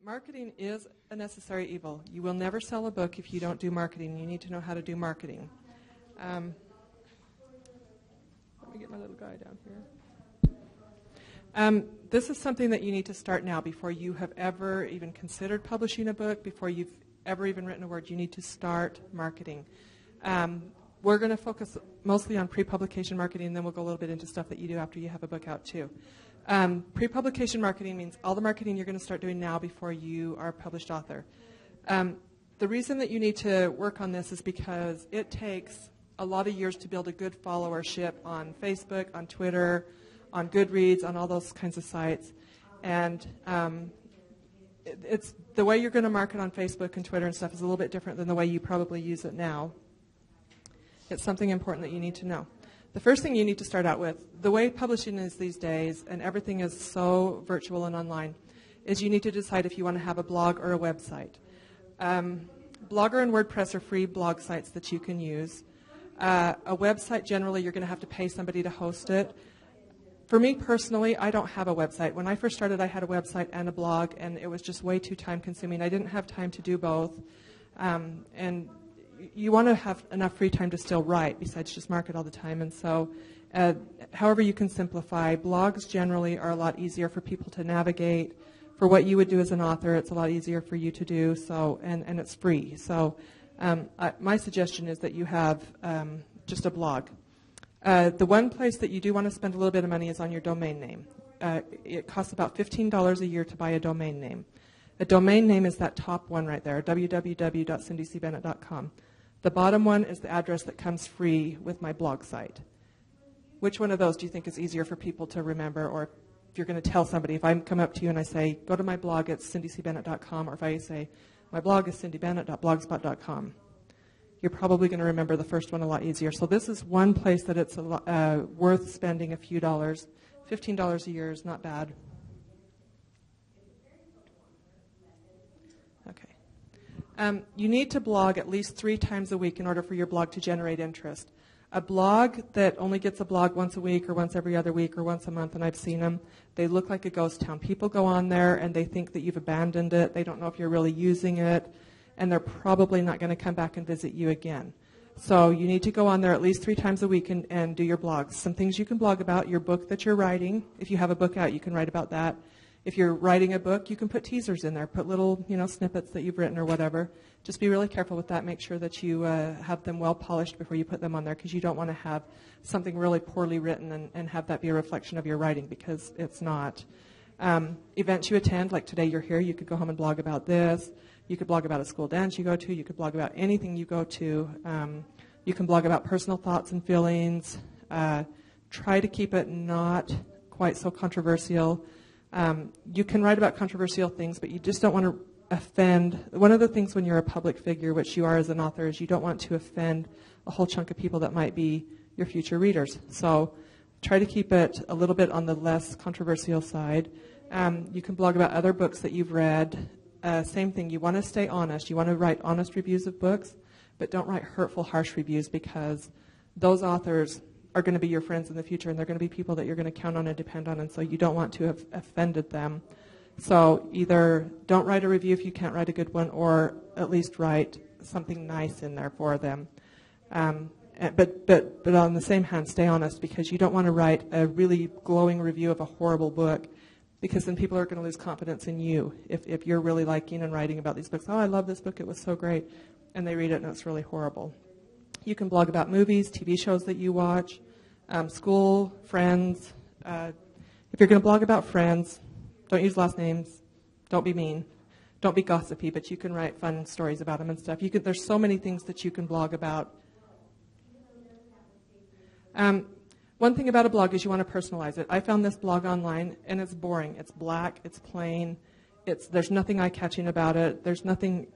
Marketing is a necessary evil. You will never sell a book if you don't do marketing. You need to know how to do marketing. Let me get my little guy down here. This is something that you need to start now before you have ever even considered publishing a book, before you've ever even written a word. You need to start marketing. We're going to focus mostly on pre-publication marketing, and then we'll go a little bit into stuff that you do after you have a book out too. Pre-publication marketing means all the marketing you're going to start doing now before you are a published author. The reason that you need to work on this is because it takes a lot of years to build a good followership on Facebook, on Twitter, on Goodreads, on all those kinds of sites. And it's the way you're going to market on Facebook and Twitter and stuff is a little bit different than the way you probably use it now. It's something important that you need to know. The first thing you need to start out with, the way publishing is these days, and everything is so virtual and online, is you need to decide if you want to have a blog or a website. Blogger and WordPress are free blog sites that you can use. A website, generally, you're going to have to pay somebody to host it. For me personally, I don't have a website. When I first started, I had a website and a blog, and it was just way too time-consuming. I didn't have time to do both. And you want to have enough free time to still write besides just market all the time. And so however you can simplify, blogs generally are a lot easier for people to navigate. For what you would do as an author, it's a lot easier for you to do, so and it's free. So my suggestion is that you have just a blog. The one place that you do want to spend a little bit of money is on your domain name. It costs about $15 a year to buy a domain name. A domain name is that top one right there, www.cindycbennett.com. The bottom one is the address that comes free with my blog site. Which one of those do you think is easier for people to remember, or if you're going to tell somebody, if I come up to you and I say, go to my blog at cindycbennett.com, or if I say, my blog is cindybennett.blogspot.com, you're probably going to remember the first one a lot easier. So this is one place that it's worth spending a few dollars. $15 a year is not bad. You need to blog at least 3 times a week in order for your blog to generate interest. A blog that only gets a blog once a week or once every other week or once a month, and I've seen them, they look like a ghost town. People go on there and they think that you've abandoned it. They don't know if you're really using it, and they're probably not going to come back and visit you again. So you need to go on there at least 3 times a week and do your blogs. Some things you can blog about, your book that you're writing. If you have a book out, you can write about that. If you're writing a book, you can put teasers in there, put little, snippets that you've written or whatever. Just be really careful with that. Make sure that you have them well polished before you put them on there, because you don't want to have something really poorly written and have that be a reflection of your writing, because it's not. Events you attend, like today you're here, you could go home and blog about this. You could blog about a school dance you go to. You could blog about anything you go to. You can blog about personal thoughts and feelings. Try to keep it not quite so controversial. You can write about controversial things, but you just don't want to offend. One of the things when you're a public figure, which you are as an author, is you don't want to offend a whole chunk of people that might be your future readers. So try to keep it a little bit on the less controversial side. You can blog about other books that you've read. Same thing, you want to stay honest. You want to write honest reviews of books, but don't write hurtful, harsh reviews, because those authors are going to be your friends in the future, and they're going to be people that you're going to count on and depend on, and so you don't want to have offended them. So either don't write a review if you can't write a good one, or at least write something nice in there for them. But on the same hand, stay honest, because you don't want to write a really glowing review of a horrible book, because then people are going to lose confidence in you if you're really liking and writing about these books. Oh, I love this book, it was so great, and they read it and it's really horrible. You can blog about movies, TV shows that you watch, school, friends. If you're going to blog about friends, don't use last names. Don't be mean. Don't be gossipy, but you can write fun stories about them and stuff. There's so many things that you can blog about. One thing about a blog is you want to personalize it. I found this blog online, and it's boring. It's black. It's plain. There's nothing eye-catching about it. There's nothing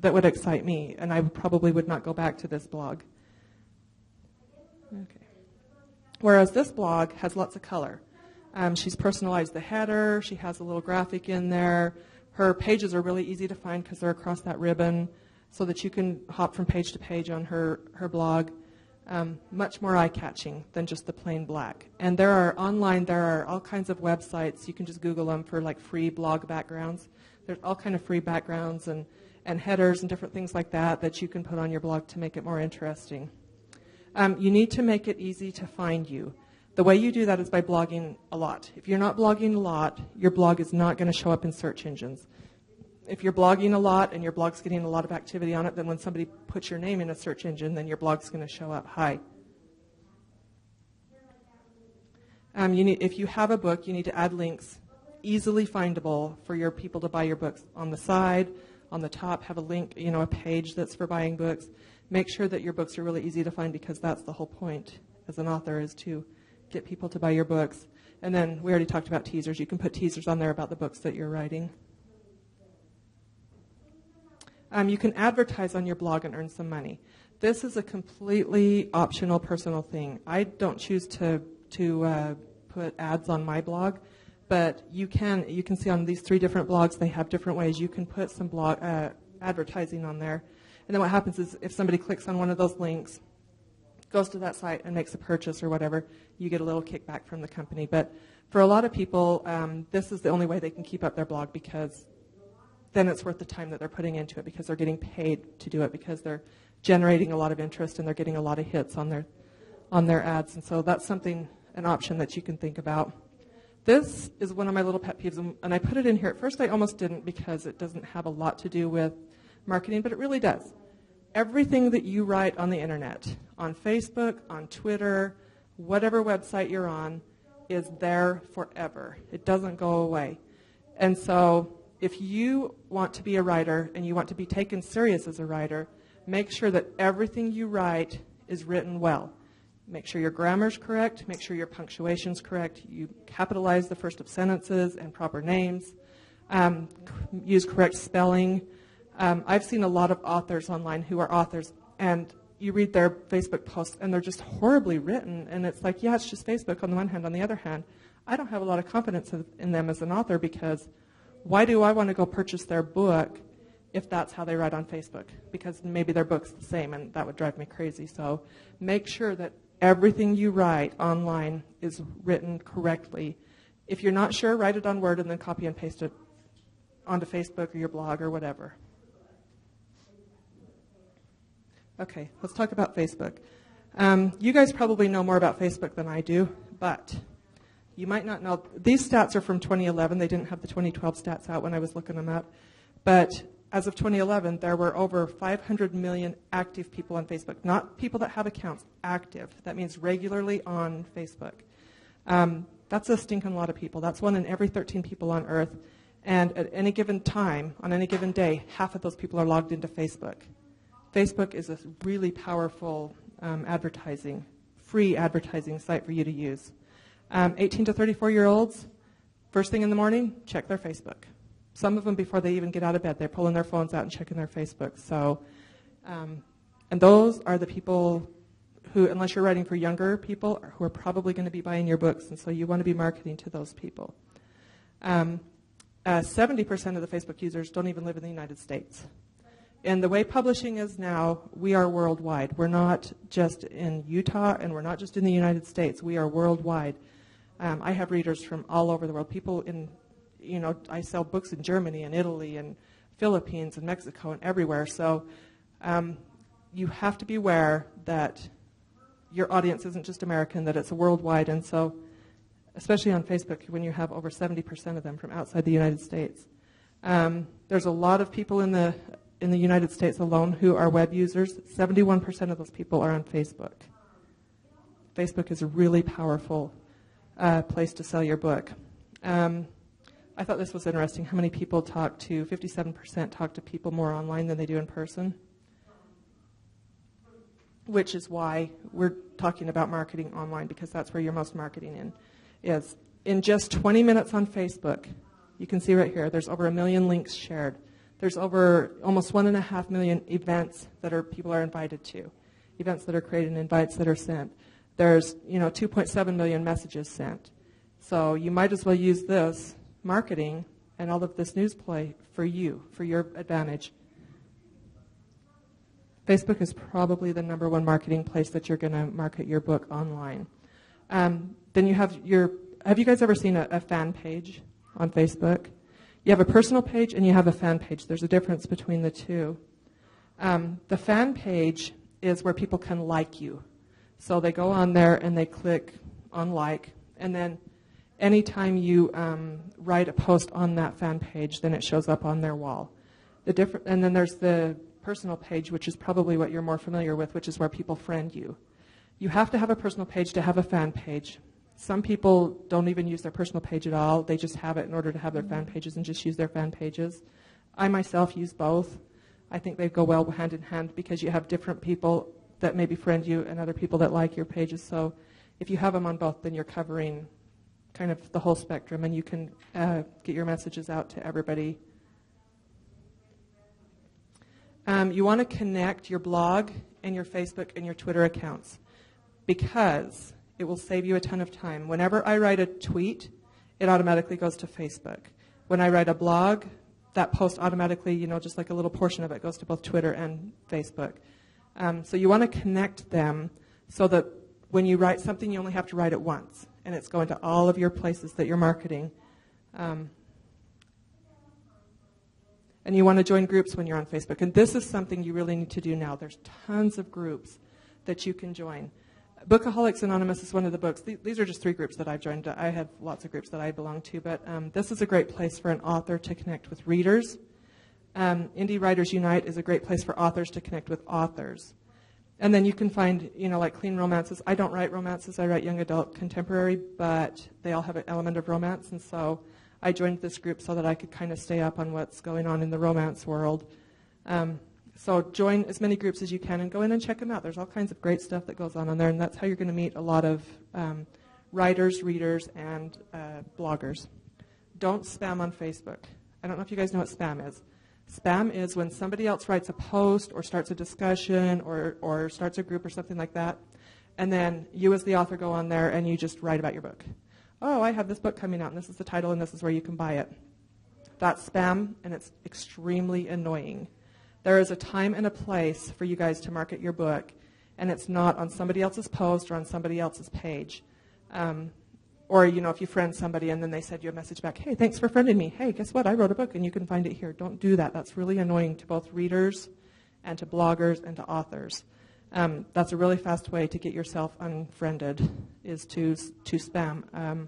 that would excite me, and I probably would not go back to this blog. Okay. Whereas this blog has lots of color. She's personalized the header. She has a little graphic in there. Her pages are really easy to find because they're across that ribbon, so that you can hop from page to page on her blog. much more eye-catching than just the plain black. And there are all kinds of websites. You can just Google them for like free blog backgrounds. There's all kind of free backgrounds and headers and different things like that you can put on your blog to make it more interesting. You need to make it easy to find you. The way you do that is by blogging a lot. If you're not blogging a lot, your blog is not going to show up in search engines. If you're blogging a lot and your blog's getting a lot of activity on it, then when somebody puts your name in a search engine, then your blog's going to show up high. If you have a book, you need to add links easily findable for your people to buy your books. On the side, on the top, have a link, a page that's for buying books. Make sure that your books are really easy to find, because that's the whole point as an author, is to get people to buy your books. And then we already talked about teasers. You can put teasers on there about the books that you're writing. You can advertise on your blog and earn some money. This is a completely optional personal thing. I don't choose to put ads on my blog, but you can see on these 3 different blogs, they have different ways. You can put some blog advertising on there. And then what happens is if somebody clicks on one of those links, goes to that site and makes a purchase or whatever, you get a little kickback from the company. But for a lot of people, this is the only way they can keep up their blog, because then it's worth the time that they're putting into it, because they're getting paid to do it, because they're generating a lot of interest and they're getting a lot of hits on their ads. And so that's an option that you can think about. This is one of my little pet peeves, and I put it in here. At first I almost didn't, because it doesn't have a lot to do with marketing, but it really does. Everything that you write on the internet, on Facebook, on Twitter, whatever website you're on, is there forever. It doesn't go away. And so if you want to be a writer and you want to be taken serious as a writer, make sure that everything you write is written well. Make sure your grammar's correct. Make sure your punctuation's correct. You capitalize the first of sentences and proper names. Use correct spelling. I've seen a lot of authors online who are authors, and you read their Facebook posts, and they're just horribly written. And it's like, yeah, it's just Facebook on the one hand. On the other hand, I don't have a lot of confidence in them as an author, because why do I want to go purchase their book if that's how they write on Facebook? Because maybe their book's the same, and that would drive me crazy. So make sure that everything you write online is written correctly. If you're not sure, write it on Word and then copy and paste it onto Facebook or your blog or whatever. Okay, let's talk about Facebook. You guys probably know more about Facebook than I do, but you might not know. These stats are from 2011. They didn't have the 2012 stats out when I was looking them up. But as of 2011, there were over 500 million active people on Facebook. Not people that have accounts, active. That means regularly on Facebook. That's a stinking lot of people. That's 1 in every 13 people on Earth. And at any given time, on any given day, half of those people are logged into Facebook. Facebook is a really powerful free advertising site for you to use. 18 to 34-year-olds, first thing in the morning, check their Facebook. Some of them, before they even get out of bed, they're pulling their phones out and checking their Facebook. So, and those are the people who, unless you're writing for younger people, who are probably going to be buying your books, and so you want to be marketing to those people. 70% of the Facebook users don't even live in the United States. And the way publishing is now, we are worldwide. We're not just in Utah, and we're not just in the United States. We are worldwide. I have readers from all over the world. People I sell books in Germany and Italy and Philippines and Mexico and everywhere. So you have to be aware that your audience isn't just American, that it's worldwide. And so, especially on Facebook, when you have over 70% of them from outside the United States. There's a lot of people in the United States alone who are web users. 71% of those people are on Facebook. Facebook is a really powerful place to sell your book. I thought this was interesting. How many people 57% talk to people more online than they do in person? Which is why we're talking about marketing online, because that's where your most marketing is. In just 20 minutes on Facebook, you can see right here, there's over 1 million links shared. There's over almost 1.5 million events that people are invited to, events that are created and invites that are sent. There's 2.7 million messages sent. So you might as well use this marketing and all of this news play for you, for your advantage. Facebook is probably the number one marketing place that you're going to market your book online. Then you have you guys ever seen a fan page on Facebook? You have a personal page and you have a fan page. There's a difference between the two. The fan page is where people can like you. So they go on there and they click on like, and then anytime you write a post on that fan page, then it shows up on their wall. And then there's the personal page, which is probably what you're more familiar with, which is where people friend you. You have to have a personal page to have a fan page. Some people don't even use their personal page at all. They just have it in order to have their fan pages and just use their fan pages. I myself use both. I think they go well hand in hand because you have different people that maybe friend you and other people that like your pages. So if you have them on both, then you're covering kind of the whole spectrum, and you can get your messages out to everybody. You want to connect your blog and your Facebook and your Twitter accounts because it will save you a ton of time. Whenever I write a tweet, it automatically goes to Facebook. When I write a blog, that post automatically, just like a little portion of it goes to both Twitter and Facebook. So you want to connect them so that when you write something, you only have to write it once, and it's going to all of your places that you're marketing. And you want to join groups when you're on Facebook. And this is something you really need to do now. There's tons of groups that you can join. Bookaholics Anonymous is one of the books. These are just 3 groups that I've joined. I have lots of groups that I belong to, but this is a great place for an author to connect with readers. Indie Writers Unite is a great place for authors to connect with authors. And then you can find, like Clean Romances. I don't write romances. I write young adult contemporary, but they all have an element of romance, and so I joined this group so that I could kind of stay up on what's going on in the romance world. So join as many groups as you can and go in and check them out. There's all kinds of great stuff that goes on there, and that's how you're going to meet a lot of writers, readers, and bloggers. Don't spam on Facebook. I don't know if you guys know what spam is. Spam is when somebody else writes a post or starts a discussion or starts a group or something like that, and then you as the author go on there and you just write about your book. Oh, I have this book coming out, and this is the title, and this is where you can buy it. That's spam, and it's extremely annoying. There is a time and a place for you guys to market your book, and it's not on somebody else's post or on somebody else's page. Or, if you friend somebody and then they send you a message back, hey, thanks for friending me. Hey, guess what? I wrote a book, and you can find it here. Don't do that. That's really annoying to both readers and to bloggers and to authors. That's a really fast way to get yourself unfriended, is to spam.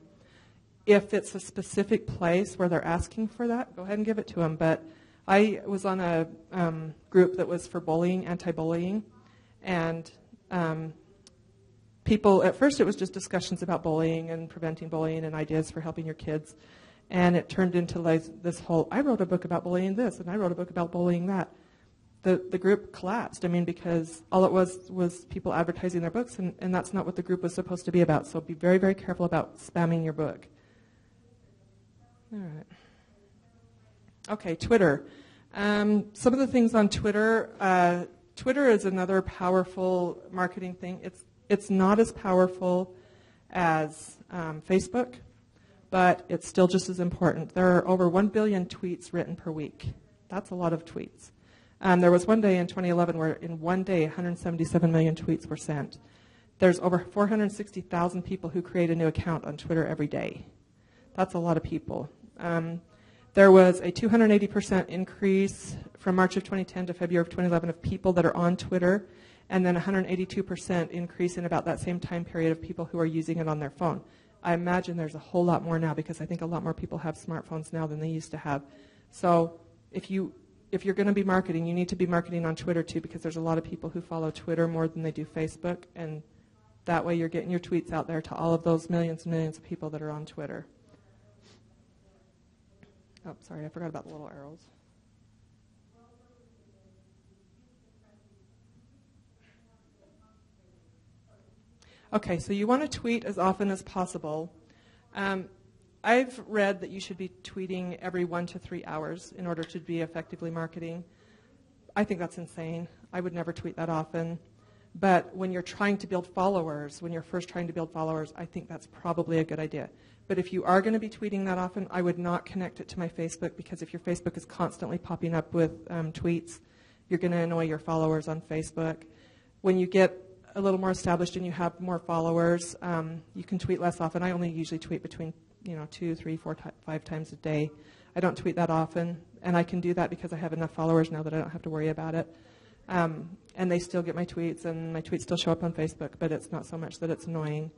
If it's a specific place where they're asking for that, go ahead and give it to them. But I was on a group that was for bullying, anti-bullying, and people, at first it was just discussions about bullying and preventing bullying and ideas for helping your kids. And it turned into like this whole, I wrote a book about bullying this, and I wrote a book about bullying that. The group collapsed, because all it was people advertising their books, and that's not what the group was supposed to be about. So be very, very careful about spamming your book. All right. Okay, Twitter. Some of the things on Twitter. Twitter is another powerful marketing thing. It's not as powerful as Facebook, but it's still just as important. There are over 1 billion tweets written per week. That's a lot of tweets. There was one day in 2011 where in one day 177 million tweets were sent. There's over 460,000 people who create a new account on Twitter every day. That's a lot of people. There was a 280% increase from March of 2010 to February of 2011 of people that are on Twitter, and then 182% increase in about that same time period of people who are using it on their phone. I imagine there's a whole lot more now because I think a lot more people have smartphones now than they used to have. So if you're going to be marketing, you need to be marketing on Twitter too, because there's a lot of people who follow Twitter more than they do Facebook, and that way you're getting your tweets out there to all of those millions and millions of people that are on Twitter. Oh, sorry, I forgot about the little arrows. Okay, so you want to tweet as often as possible. I've read that you should be tweeting every 1 to 3 hours in order to be effectively marketing. I think that's insane. I would never tweet that often. But when you're trying to build followers, when you're first trying to build followers, I think that's probably a good idea. But if you are going to be tweeting that often, I would not connect it to my Facebook, because if your Facebook is constantly popping up with tweets, You're going to annoy your followers on Facebook. When you get a little more established and you have more followers, you can tweet less often. I only usually tweet between 2, 3, 4, 5 times a day. I don't tweet that often, and I can do that because I have enough followers now that I don't have to worry about it. And they still get my tweets, and my tweets still show up on Facebook, but it's not so much that it's annoying.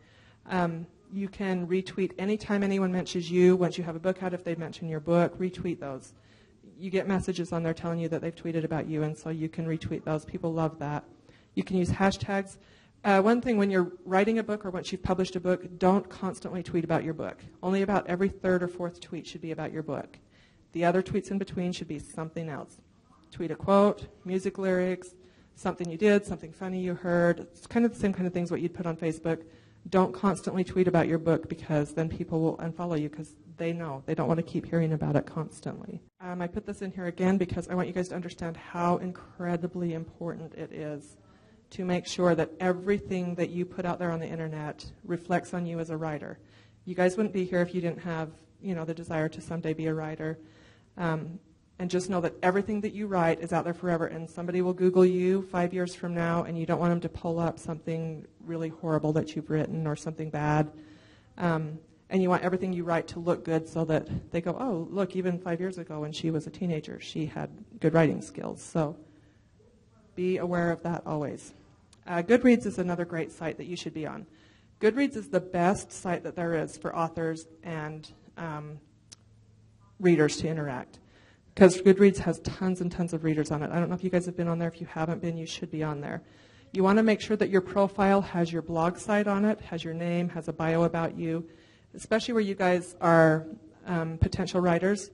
You can retweet anytime anyone mentions you. Once you have a book out, if they mention your book, retweet those. You get messages on there telling you that they've tweeted about you, and so you can retweet those. People love that. You can use hashtags. One thing, when you're writing a book or once you've published a book, don't constantly tweet about your book. Only about every third or fourth tweet should be about your book. The other tweets in between should be something else. Tweet a quote, music lyrics, something you did, something funny you heard. It's kind of the same kind of things what you'd put on Facebook. Don't constantly tweet about your book, because then people will unfollow you because they know. They don't want to keep hearing about it constantly. I put this in here again because I want you guys to understand how incredibly important it is to make sure that everything that you put out there on the internet reflects on you as a writer. You guys wouldn't be here if you didn't have, the desire to someday be a writer. And just know that everything that you write is out there forever, and somebody will Google you 5 years from now, and you don't want them to pull up something really horrible that you've written or something bad. And you want everything you write to look good so that they go, oh, look, even 5 years ago when she was a teenager, she had good writing skills. So be aware of that always. Goodreads is another great site that you should be on. Goodreads is the best site that there is for authors and readers to interact, because Goodreads has tons and tons of readers on it. I don't know if you guys have been on there. If you haven't been, you should be on there. You want to make sure that your profile has your blog site on it, has your name, has a bio about you, especially where you guys are potential writers.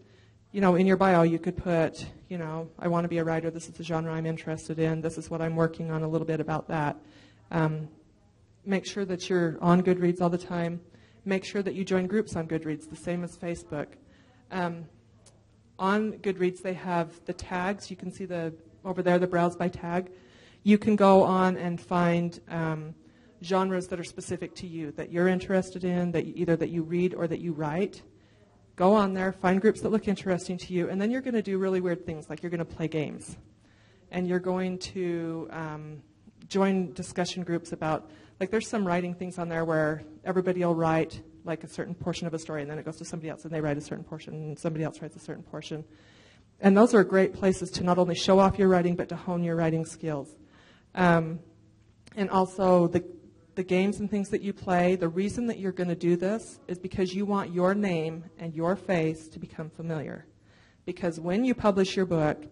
In your bio you could put, I want to be a writer, this is the genre I'm interested in, this is what I'm working on, a little bit about that. Make sure that you're on Goodreads all the time. Make sure that you join groups on Goodreads, the same as Facebook. On Goodreads, they have the tags. You can see over there, the browse by tag. You can go on and find genres that are specific to you, that you're interested in, that you read or that you write. Go on there, find groups that look interesting to you, and then you're going to do really weird things, like you're going to play games. And you're going to join discussion groups about, like there's some writing things on there where everybody will write like a certain portion of a story, and then it goes to somebody else, and they write a certain portion, and somebody else writes a certain portion. And those are great places to not only show off your writing, but to hone your writing skills. And also the games and things that you play, the reason that you're going to do this is because you want your name and your face to become familiar. Because when you publish your book,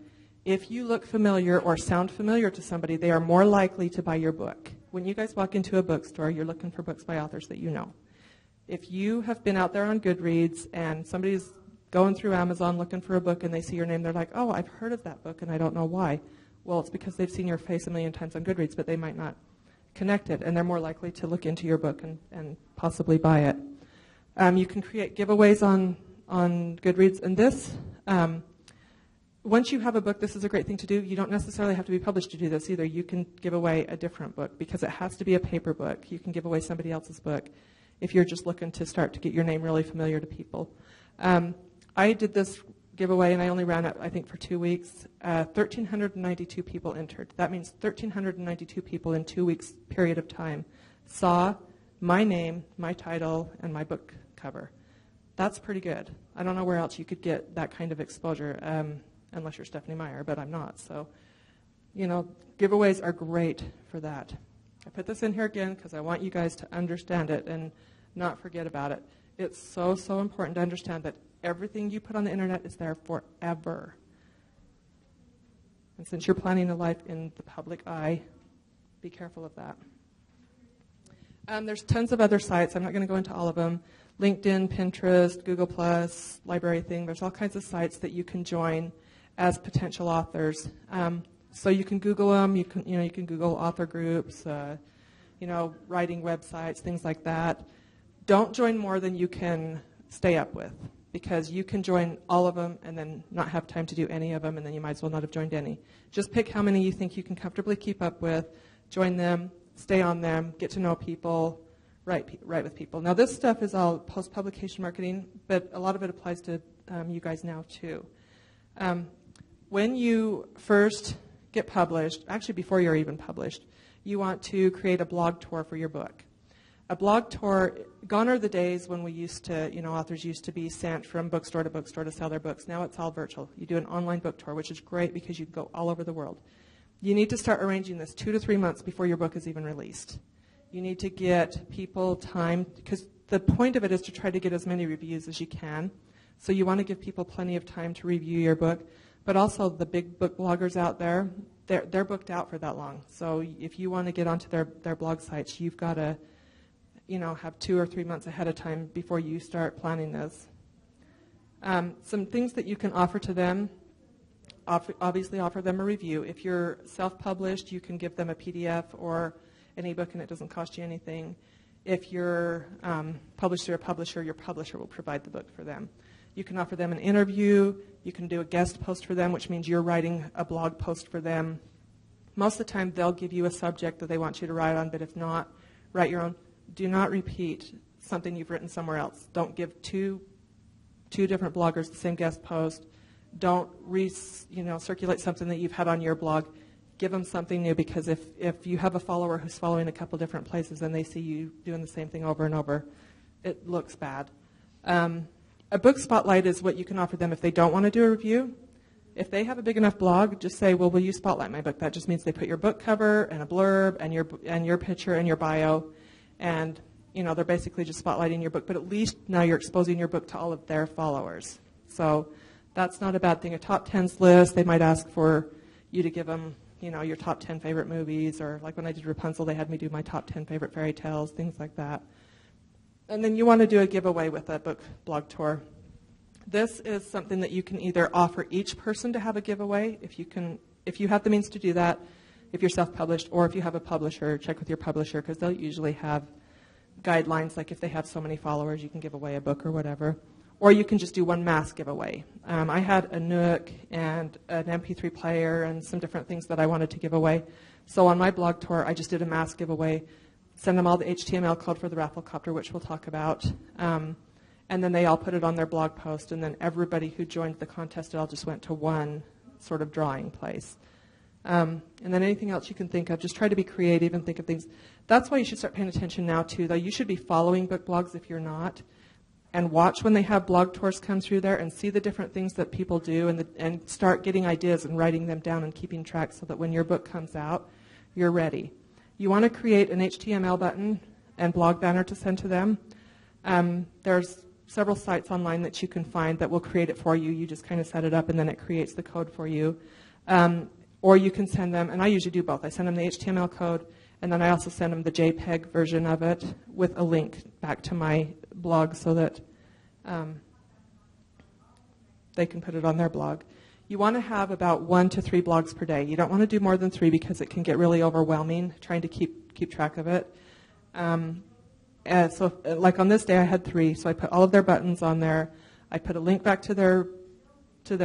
if you look familiar or sound familiar to somebody, they are more likely to buy your book. When you guys walk into a bookstore, you're looking for books by authors that you know. If you have been out there on Goodreads and somebody's going through Amazon looking for a book and they see your name, they're like, oh, I've heard of that book and I don't know why. Well, it's because they've seen your face a million times on Goodreads, but they might not connect it, and they're more likely to look into your book and possibly buy it. You can create giveaways on Goodreads, and this, once you have a book, this is a great thing to do. You don't necessarily have to be published to do this either. You can give away a different book because it has to be a paper book. You can give away somebody else's book if you're just looking to start to get your name really familiar to people. I did this giveaway, and I only ran it, I think, for 2 weeks. 1,392 people entered. That means 1,392 people in 2 weeks period of time saw my name, my title, and my book cover. That's pretty good. I don't know where else you could get that kind of exposure, unless you're Stephanie Meyer, but I'm not. So, giveaways are great for that. I put this in here again because I want you guys to understand it and not forget about it. It's so, so important to understand that everything you put on the internet is there forever. And since you're planning a life in the public eye, be careful of that. There's tons of other sites. I'm not going to go into all of them. LinkedIn, Pinterest, Google+, Library Thing. There's all kinds of sites that you can join as potential authors. So you can Google them. You can Google author groups, writing websites, things like that. Don't join more than you can stay up with, because you can join all of them and then not have time to do any of them, and then you might as well not have joined any. Just pick how many you think you can comfortably keep up with, join them, stay on them, get to know people, write with people. Now, this stuff is all post-publication marketing, but a lot of it applies to you guys now, too. When you first get published, actually before you're even published, you want to create a blog tour for your book. A blog tour, gone are the days when we used to, authors used to be sent from bookstore to sell their books. Now it's all virtual. You do an online book tour, which is great because you can go all over the world. You need to start arranging this 2 to 3 months before your book is even released. You need to get people time, because the point of it is to try to get as many reviews as you can. So you want to give people plenty of time to review your book. But also the big book bloggers out there, they're booked out for that long. So if you want to get onto their blog sites, you've got to have 2 or 3 months ahead of time before you start planning this. Some things that you can offer to them, obviously offer them a review. If you're self-published, you can give them a PDF or an ebook and it doesn't cost you anything. If you're published through a publisher, your publisher will provide the book for them. You can offer them an interview. You can do a guest post for them, which means you're writing a blog post for them. Most of the time, they'll give you a subject that they want you to write on, but if not, write your own. Do not repeat something you've written somewhere else. Don't give two different bloggers the same guest post. Don't circulate something that you've had on your blog. Give them something new, because if you have a follower who's following a couple different places and they see you doing the same thing over and over, it looks bad. A book spotlight is what you can offer them if they don't want to do a review. If they have a big enough blog, just say, well, will you spotlight my book? That just means they put your book cover and a blurb and your picture and your bio, and they're basically just spotlighting your book. But at least now you're exposing your book to all of their followers. So that's not a bad thing. A top 10s list, they might ask for you to give them, your top 10 favorite movies, or like when I did Rapunzel, they had me do my top 10 favorite fairy tales, things like that. And then you want to do a giveaway with a book blog tour. This is something that you can either offer each person to have a giveaway, if you have the means to do that, if you're self-published, or if you have a publisher, check with your publisher, because they'll usually have guidelines, like if they have so many followers, you can give away a book or whatever. Or you can just do one mass giveaway. I had a Nook and an MP3 player and some different things that I wanted to give away. So on my blog tour, I just did a mass giveaway. Send them all the HTML code for the Rafflecopter, which we'll talk about. And then they all put it on their blog post. And then everybody who joined the contest, it all just went to one sort of drawing place. And then anything else you can think of, just try to be creative and think of things. That's why you should start paying attention now, too, though. You should be following book blogs if you're not. And watch when they have blog tours come through there and see the different things that people do, and start getting ideas and writing them down and keeping track so that when your book comes out, you're ready. You want to create an HTML button and blog banner to send to them. There's several sites online that you can find that will create it for you. You just kind of set it up and then it creates the code for you. Or you can send them, and I usually do both. I send them the HTML code, and then I also send them the JPEG version of it with a link back to my blog so that they can put it on their blog. You want to have about 1 to 3 blogs per day. You don't want to do more than 3 because it can get really overwhelming trying to keep track of it. So like on this day I had 3, so I put all of their buttons on there. I put a link back to their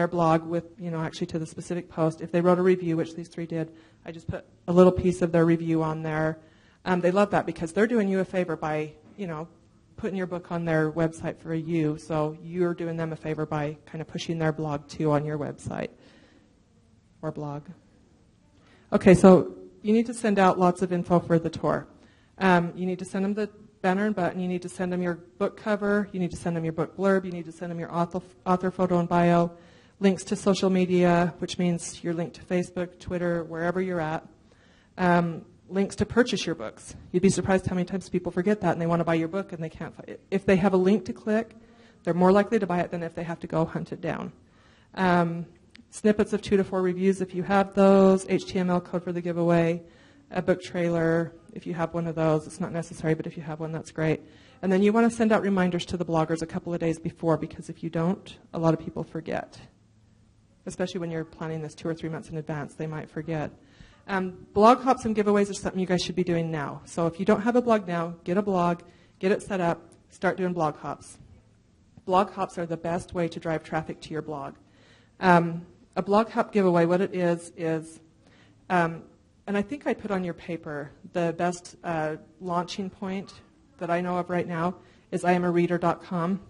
blog with, actually to the specific post. If they wrote a review, which these 3 did, I just put a little piece of their review on there. They love that because they're doing you a favor by, putting your book on their website for you. So you're doing them a favor by kind of pushing their blog too on your website or blog. Okay, so you need to send out lots of info for the tour. You need to send them the banner and button. You need to send them your book cover. You need to send them your book blurb. You need to send them your author photo and bio, links to social media, which means your link to Facebook, Twitter, wherever you're at. Links to purchase your books. You'd be surprised how many times people forget that and they want to buy your book and they can't find it. If they have a link to click, they're more likely to buy it than if they have to go hunt it down. Snippets of 2 to 4 reviews if you have those, HTML code for the giveaway, a book trailer if you have one of those. It's not necessary, but if you have one, that's great. And then you want to send out reminders to the bloggers a couple of days before, because if you don't, a lot of people forget. Especially when you're planning this 2 or 3 months in advance, they might forget. Blog hops and giveaways are something you guys should be doing now. So if you don't have a blog now, get a blog, get it set up, start doing blog hops. Blog hops are the best way to drive traffic to your blog. A blog hop giveaway, what it is, and I think I put on your paper, the best launching point that I know of right now is IamAreader.com.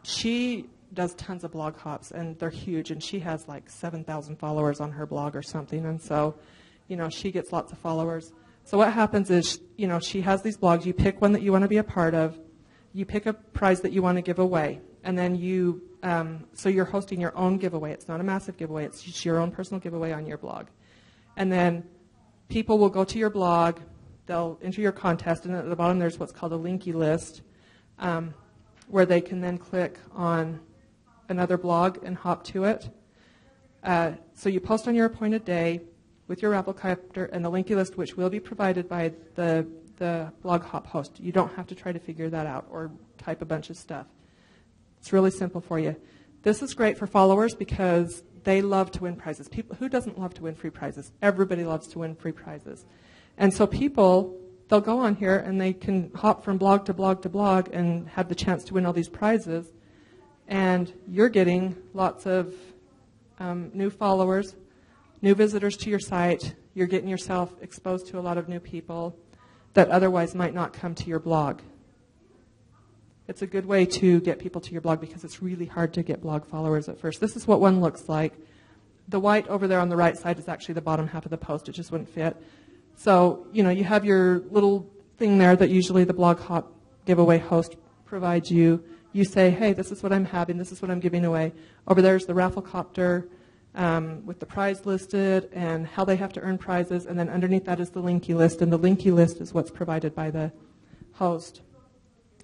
She does tons of blog hops, and they're huge, and she has like 7,000 followers on her blog or something, and so, she gets lots of followers. So what happens is, she has these blogs. You pick one that you want to be a part of. You pick a prize that you want to give away, and then so you're hosting your own giveaway. It's not a massive giveaway. It's just your own personal giveaway on your blog. And then people will go to your blog. They'll enter your contest, and at the bottom there's what's called a linky list, where they can then click on another blog and hop to it. So you post on your appointed day with your Rafflecopter and the linky list, which will be provided by the blog hop host. You don't have to try to figure that out or type a bunch of stuff. It's really simple for you. This is great for followers because they love to win prizes. Who doesn't love to win free prizes? Everybody loves to win free prizes. And so they'll go on here and they can hop from blog to blog to blog and have the chance to win all these prizes. And you're getting lots of new followers, new visitors to your site. You're getting yourself exposed to a lot of new people that otherwise might not come to your blog. It's a good way to get people to your blog because it's really hard to get blog followers at first. This is what one looks like. The white over there on the right side is actually the bottom half of the post. It just wouldn't fit. So, you have your little thing there that usually the blog hop giveaway host provides you. You say, hey, this is what I'm having. This is what I'm giving away. Over there's the Rafflecopter with the prize listed and how they have to earn prizes. And then underneath that is the linky list. And the linky list is what's provided by the host.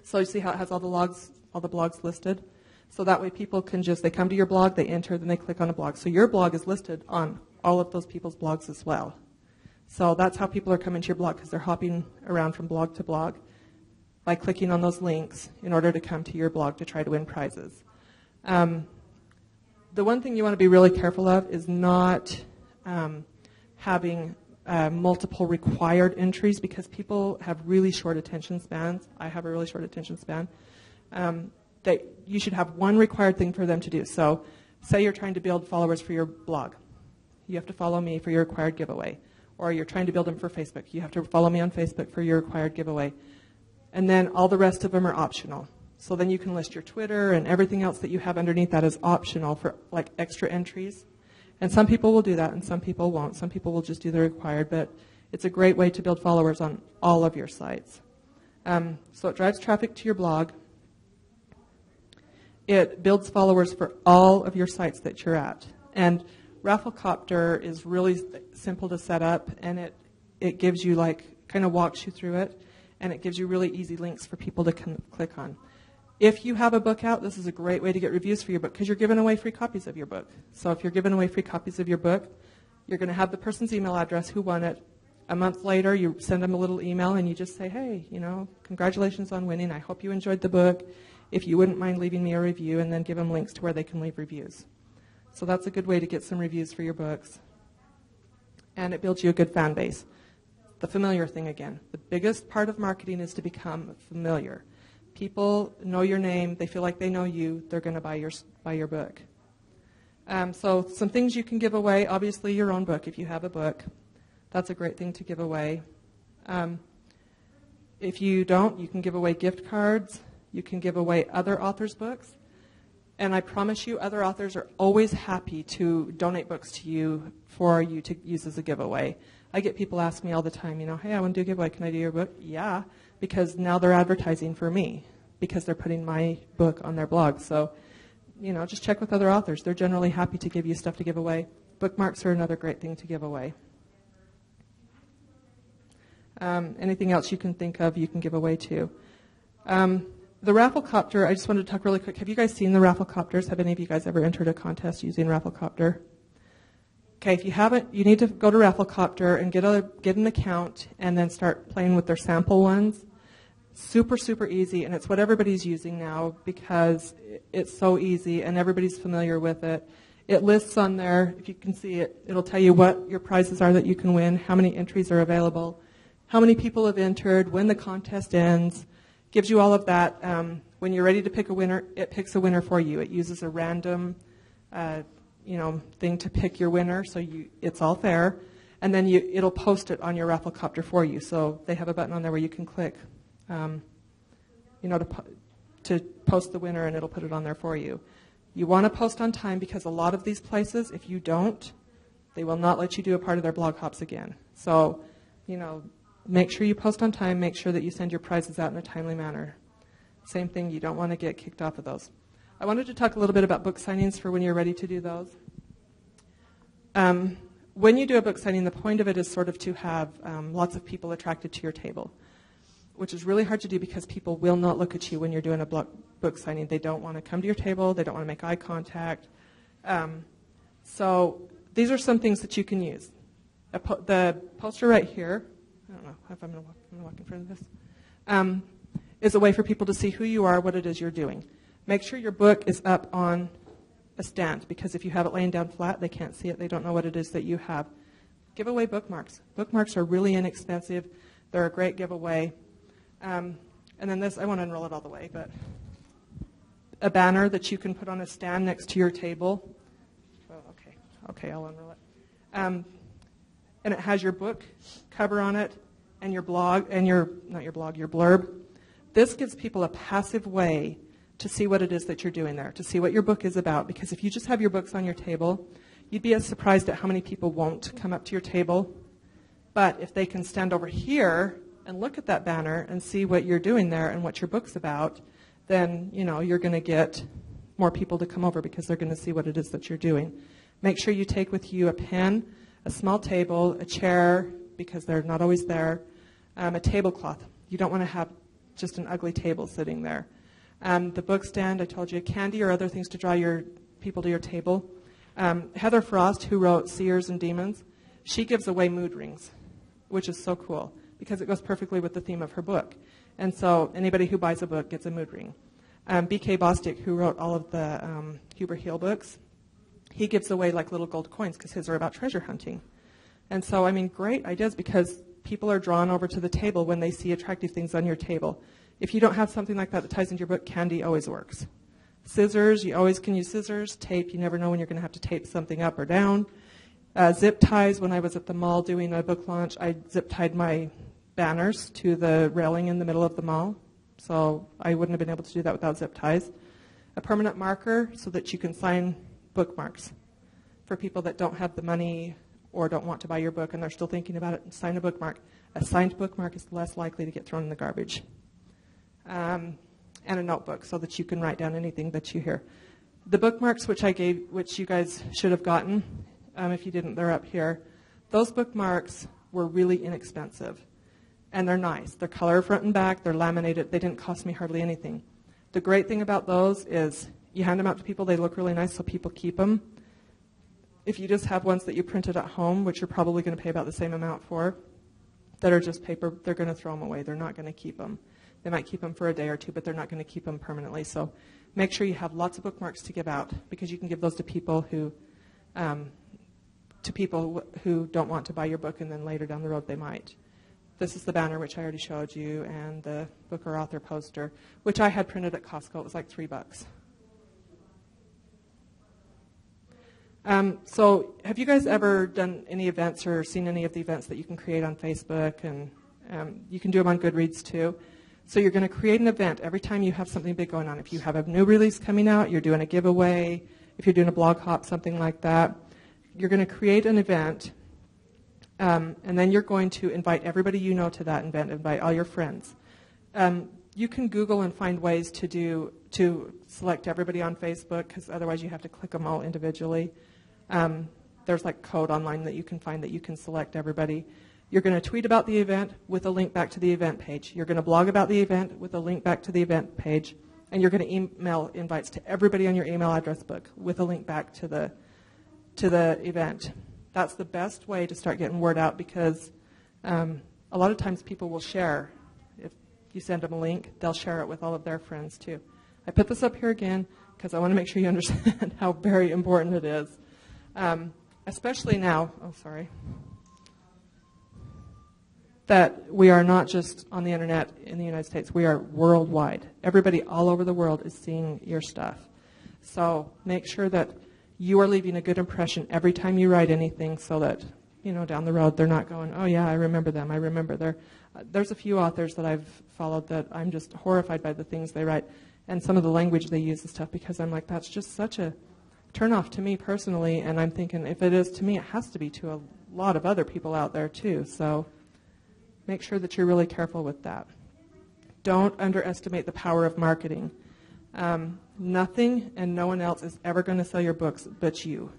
So you see how it has all the blogs listed? So that way people can they come to your blog, they enter, then they click on a blog. So your blog is listed on all of those people's blogs as well. So that's how people are coming to your blog because they're hopping around from blog to blog by clicking on those links in order to come to your blog to try to win prizes. The one thing you want to be really careful of is not having multiple required entries because people have really short attention spans. I have a really short attention span. That you should have one required thing for them to do. So say you're trying to build followers for your blog. You have to follow me for your required giveaway. Or you're trying to build them for Facebook. You have to follow me on Facebook for your required giveaway. And then all the rest of them are optional. So then you can list your Twitter and everything else that you have underneath that is optional for like extra entries. And some people will do that and some people won't. Some people will just do the required, but it's a great way to build followers on all of your sites. So it drives traffic to your blog. It builds followers for all of your sites that you're at. And Rafflecopter is really simple to set up, and it gives you kind of walks you through it, and it gives you really easy links for people to click on. If you have a book out, this is a great way to get reviews for your book because you're giving away free copies of your book. So if you're giving away free copies of your book, you're going to have the person's email address who won it. A month later, you send them a little email, and you just say, hey, congratulations on winning. I hope you enjoyed the book. If you wouldn't mind leaving me a review, and then give them links to where they can leave reviews. So that's a good way to get some reviews for your books. And it builds you a good fan base. The familiar thing again. The biggest part of marketing is to become familiar. People know your name. They feel like they know you. They're going to buy your book. So some things you can give away. Obviously, your own book if you have a book. That's a great thing to give away. If you don't, you can give away gift cards. You can give away other authors' books. And I promise you, other authors are always happy to donate books to you for you to use as a giveaway. I get people ask me all the time, hey, I want to do a giveaway. Can I do your book? Yeah, because now they're advertising for me because they're putting my book on their blog. So, just check with other authors. They're generally happy to give you stuff to give away. Bookmarks are another great thing to give away. Anything else you can think of, you can give away too. The Rafflecopter, I just wanted to talk really quick. Have you guys seen the Rafflecopters? Have any of you guys ever entered a contest using Rafflecopter? Okay, if you haven't, you need to go to Rafflecopter and get an account and then start playing with their sample ones. Super, super easy, and it's what everybody's using now because it's so easy and everybody's familiar with it. It lists on there, if you can see it, it'll tell you what your prizes are that you can win, how many entries are available, how many people have entered, when the contest ends. Gives you all of that. When you're ready to pick a winner, it picks a winner for you. It uses a random, thing to pick your winner, so it's all fair. And then it'll post it on your Rafflecopter for you. So they have a button on there where you can click, to post the winner, and it'll put it on there for you. You want to post on time because a lot of these places, if you don't, they will not let you do a part of their blog hops again. So, make sure you post on time. Make sure that you send your prizes out in a timely manner. Same thing, you don't want to get kicked off of those. I wanted to talk a little bit about book signings for when you're ready to do those. When you do a book signing, the point of it is sort of to have lots of people attracted to your table, which is really hard to do because people will not look at you when you're doing a book signing. They don't want to come to your table. They don't want to make eye contact. So these are some things that you can use. The poster right here, I don't know if I'm going to walk in front of this, is a way for people to see who you are, what it is you're doing. Make sure your book is up on a stand, because if you have it laying down flat, they can't see it. They don't know what it is that you have. Give away bookmarks. Bookmarks are really inexpensive. They're a great giveaway. And then this, I won't unroll it all the way, but a banner that you can put on a stand next to your table. Oh, okay, I'll unroll it. And it has your book cover on it and your blog, and your blurb. This gives people a passive way to see what it is that you're doing there, to see what your book is about. Because if you just have your books on your table, you'd be as surprised at how many people won't come up to your table. But if they can stand over here and look at that banner and see what you're doing there and what your book's about, then, you're going to get more people to come over because they're going to see what it is that you're doing. Make sure you take with you a pen, a small table, a chair, because they're not always there, a tablecloth. You don't want to have just an ugly table sitting there. The book stand, I told you, candy or other things to draw your people to your table. Heather Frost, who wrote Seers and Demons, she gives away mood rings, which is so cool because it goes perfectly with the theme of her book. And so anybody who buys a book gets a mood ring. B.K. Bostic, who wrote all of the Huber Hill books, he gives away like little gold coins because his are about treasure hunting. And so, great ideas because people are drawn over to the table when they see attractive things on your table. If you don't have something like that ties into your book, candy always works. Scissors, you always can use scissors. Tape, you never know when you're going to have to tape something up or down. Zip ties, when I was at the mall doing a book launch, I zip tied my banners to the railing in the middle of the mall. So I wouldn't have been able to do that without zip ties. A permanent marker so that you can sign bookmarks for people that don't have the money or don't want to buy your book and they're still thinking about it. Sign a bookmark. A signed bookmark is less likely to get thrown in the garbage. And a notebook so that you can write down anything that you hear. The bookmarks which I gave, which you guys should have gotten, if you didn't, they're up here. Those bookmarks were really inexpensive. And they're nice. They're color front and back. They're laminated. They didn't cost me hardly anything. The great thing about those is you hand them out to people. They look really nice, so people keep them. If you just have ones that you printed at home, which you're probably going to pay about the same amount for, that are just paper, they're going to throw them away. They're not going to keep them. They might keep them for a day or two, but they're not going to keep them permanently. So make sure you have lots of bookmarks to give out because you can give those to people who don't want to buy your book, and then later down the road they might. This is the banner, which I already showed you, and the book or author poster, which I had printed at Costco. It was like $3. So have you guys ever done any events or seen any of the events that you can create on Facebook? And you can do them on Goodreads too. So you're going to create an event every time you have something big going on. If you have a new release coming out, you're doing a giveaway, if you're doing a blog hop, something like that, you're going to create an event, and then you're going to invite everybody you know to that event, invite all your friends. You can Google and find ways to select everybody on Facebook, because otherwise you have to click them all individually. There's like code online that you can find that you can select everybody. You're going to tweet about the event with a link back to the event page. You're going to blog about the event with a link back to the event page. And you're going to email invites to everybody on your email address book with a link back to the event. That's the best way to start getting word out because a lot of times people will share. If you send them a link, they'll share it with all of their friends too. I put this up here again because I want to make sure you understand how very important it is. Especially now, that we are not just on the internet in the United States. We are worldwide. Everybody all over the world is seeing your stuff. So make sure that you are leaving a good impression every time you write anything so that, down the road they're not going, oh yeah, I remember them. I remember there's a few authors that I've followed that I'm just horrified by the things they write. and some of the language they use and stuff, because I'm like, that's just such a turnoff to me personally, and I'm thinking if it is to me, it has to be to a lot of other people out there too. So make sure that you're really careful with that. Don't underestimate the power of marketing. Nothing and no one else is ever going to sell your books but you.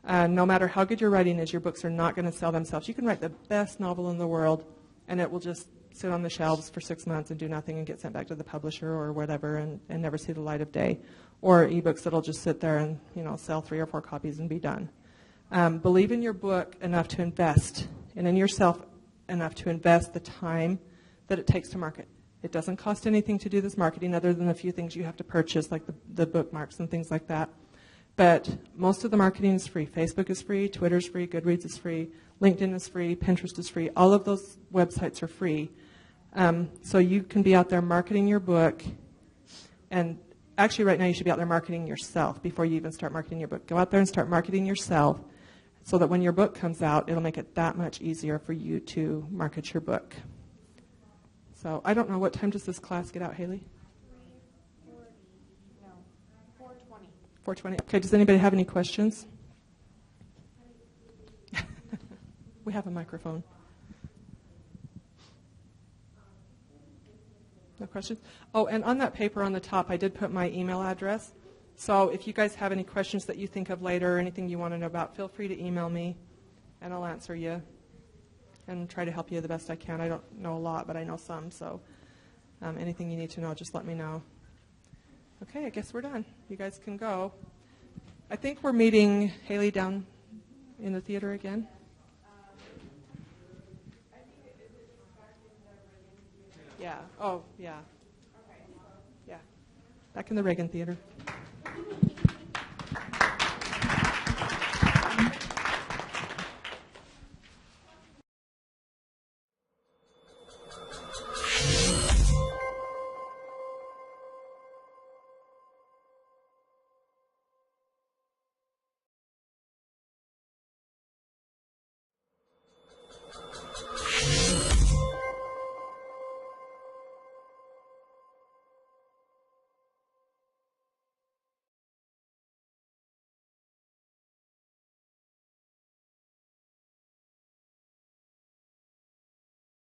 No matter how good your writing is, your books are not going to sell themselves. You can write the best novel in the world, and it will just sit on the shelves for 6 months and do nothing and get sent back to the publisher or whatever and never see the light of day. Or ebooks that'll just sit there and sell 3 or 4 copies and be done. Believe in your book enough to invest, and in yourself enough to invest the time that it takes to market. It doesn't cost anything to do this marketing other than a few things you have to purchase, like the bookmarks and things like that. But most of the marketing is free. Facebook is free, Twitter is free, Goodreads is free, LinkedIn is free, Pinterest is free. All of those websites are free. So you can be out there marketing your book. And actually right now you should be out there marketing yourself before you even start marketing your book. Go out there and start marketing yourself so that when your book comes out, it'll make it that much easier for you to market your book. So I don't know, what time does this class get out, Haley? 4:20. Okay, does anybody have any questions? We have a microphone. No questions? Oh, and on that paper on the top, I did put my email address. So if you guys have any questions that you think of later or anything you want to know about, feel free to email me, and I'll answer you and try to help you the best I can. I don't know a lot, but I know some. So anything you need to know, just let me know. Okay, I guess we're done. You guys can go. I think we're meeting Haley down in the theater again. Yeah. Oh, yeah. Yeah. Back in the Reagan Theater.